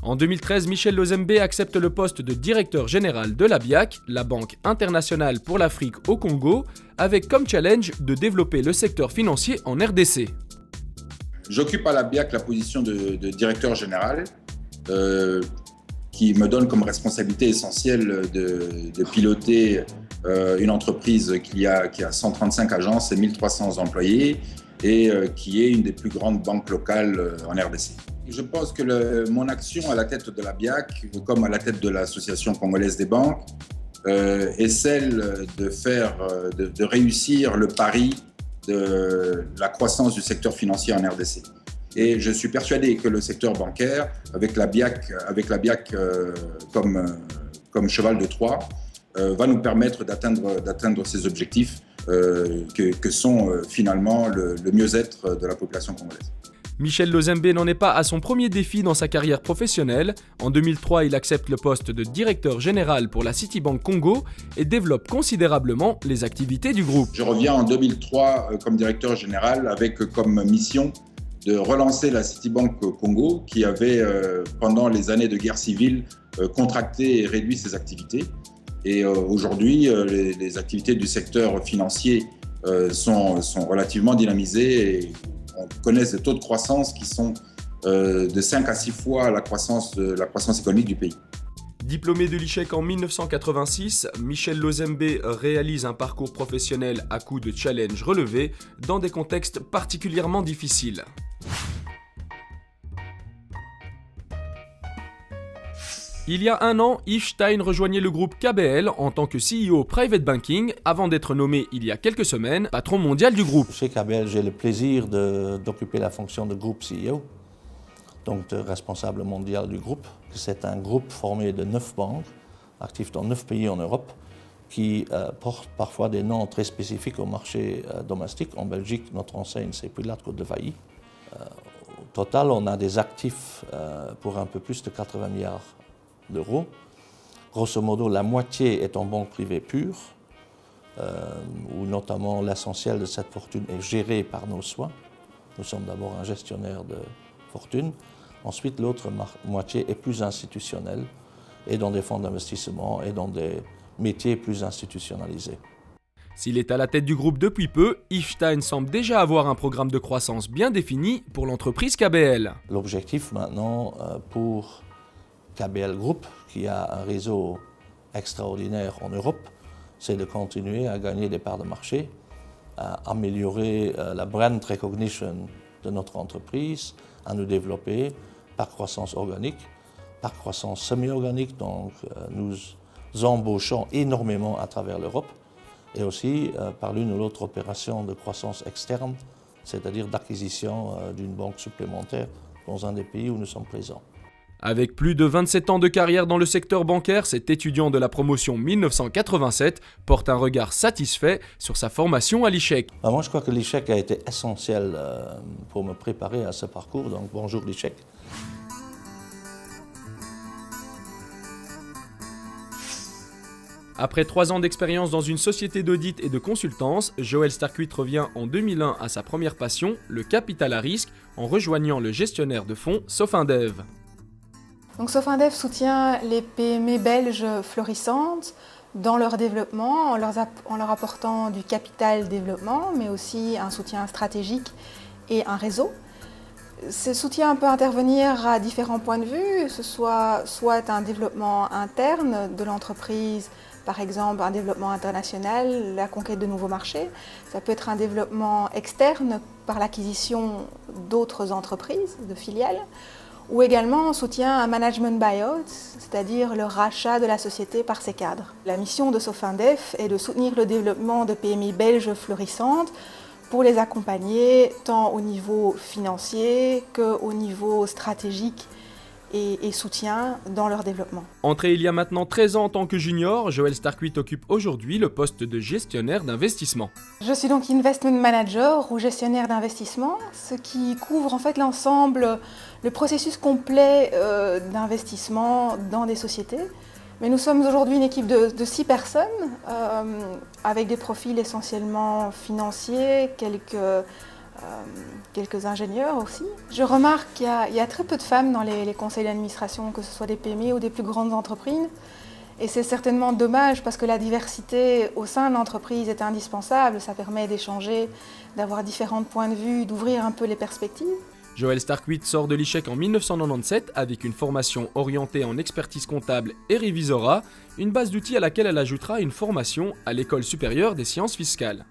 En 2013, Michel Lozembe accepte le poste de directeur général de la BIAC, la Banque internationale pour l'Afrique au Congo, avec comme challenge de développer le secteur financier en RDC. J'occupe à la BIAC la position de directeur général, qui me donne comme responsabilité essentielle de piloter une entreprise qui a 135 agences et 1300 employés et qui est une des plus grandes banques locales en RDC. Je pense que mon action à la tête de la BIAC, comme à la tête de l'Association congolaise des banques, est celle de réussir le pari de la croissance du secteur financier en RDC. Et je suis persuadé que le secteur bancaire, avec la BIAC comme cheval de Troie, va nous permettre d'atteindre ces objectifs que sont finalement le mieux-être de la population congolaise. Michel Lozembe n'en est pas à son premier défi dans sa carrière professionnelle. En 2003, il accepte le poste de directeur général pour la Citibank Congo et développe considérablement les activités du groupe. Je reviens en 2003 comme directeur général avec comme mission de relancer la Citibank Congo qui avait, pendant les années de guerre civile, contracté et réduit ses activités. Et aujourd'hui, les activités du secteur financier sont relativement dynamisées et on connaît des taux de croissance qui sont de 5 à 6 fois la croissance économique du pays. Diplômé de l'ICHEC en 1986, Michel Lozembe réalise un parcours professionnel à coups de challenges relevés dans des contextes particulièrement difficiles. Il y a un an, Yves Stein rejoignait le groupe KBL en tant que CEO Private Banking avant d'être nommé il y a quelques semaines patron mondial du groupe. Chez KBL, j'ai le plaisir d'occuper la fonction de groupe CEO, donc de responsable mondial du groupe. C'est un groupe formé de 9 banques, actifs dans 9 pays en Europe, qui portent parfois des noms très spécifiques au marché domestique. En Belgique, notre enseigne, c'est Pulat Côte de Vailly. Au total, on a des actifs pour un peu plus de 80 milliards d'euros. Grosso modo, la moitié est en banque privée pure, où notamment l'essentiel de cette fortune est géré par nos soins. Nous sommes d'abord un gestionnaire de fortune. Ensuite, l'autre moitié est plus institutionnelle, et dans des fonds d'investissement et dans des métiers plus institutionnalisés. S'il est à la tête du groupe depuis peu, Yves Stein semble déjà avoir un programme de croissance bien défini pour l'entreprise KBL. L'objectif maintenant pour KBL Group, qui a un réseau extraordinaire en Europe, c'est de continuer à gagner des parts de marché, à améliorer la brand recognition de notre entreprise, à nous développer par croissance organique, par croissance semi-organique, donc nous embauchons énormément à travers l'Europe, et aussi par l'une ou l'autre opération de croissance externe, c'est-à-dire d'acquisition d'une banque supplémentaire dans un des pays où nous sommes présents. Avec plus de 27 ans de carrière dans le secteur bancaire, cet étudiant de la promotion 1987 porte un regard satisfait sur sa formation à l'ICHEC. Moi, je crois que l'ICHEC a été essentiel pour me préparer à ce parcours, donc bonjour l'ICHEC. Après 3 ans d'expérience dans une société d'audit et de consultance, Joël Starkuit revient en 2001 à sa première passion, le capital à risque, en rejoignant le gestionnaire de fonds Sofindev. Donc Sofindev soutient les PME belges florissantes dans leur développement, en leur apportant du capital développement, mais aussi un soutien stratégique et un réseau. Ce soutien peut intervenir à différents points de vue, ce soit un développement interne de l'entreprise, par exemple un développement international, la conquête de nouveaux marchés. Ça peut être un développement externe par l'acquisition d'autres entreprises, de filiales, ou également on soutient un management buyout, c'est-à-dire le rachat de la société par ses cadres. La mission de Sofindev est de soutenir le développement de PMI belges florissantes pour les accompagner tant au niveau financier qu'au niveau stratégique et soutien dans leur développement. Entré il y a maintenant 13 ans en tant que junior, Joël Starkuit occupe aujourd'hui le poste de gestionnaire d'investissement. Je suis donc investment manager ou gestionnaire d'investissement, ce qui couvre en fait l'ensemble, le processus complet d'investissement dans des sociétés. Mais nous sommes aujourd'hui une équipe de 6 personnes avec des profils essentiellement financiers, quelques quelques ingénieurs aussi. Je remarque qu'il y a très peu de femmes dans les conseils d'administration, que ce soit des PME ou des plus grandes entreprises. Et c'est certainement dommage parce que la diversité au sein de l'entreprise est indispensable. Ça permet d'échanger, d'avoir différents points de vue, d'ouvrir un peu les perspectives. Joël Starkwitt sort de l'ICHEC en 1997 avec une formation orientée en expertise comptable et révisorat, une base d'outils à laquelle elle ajoutera une formation à l'École supérieure des sciences fiscales.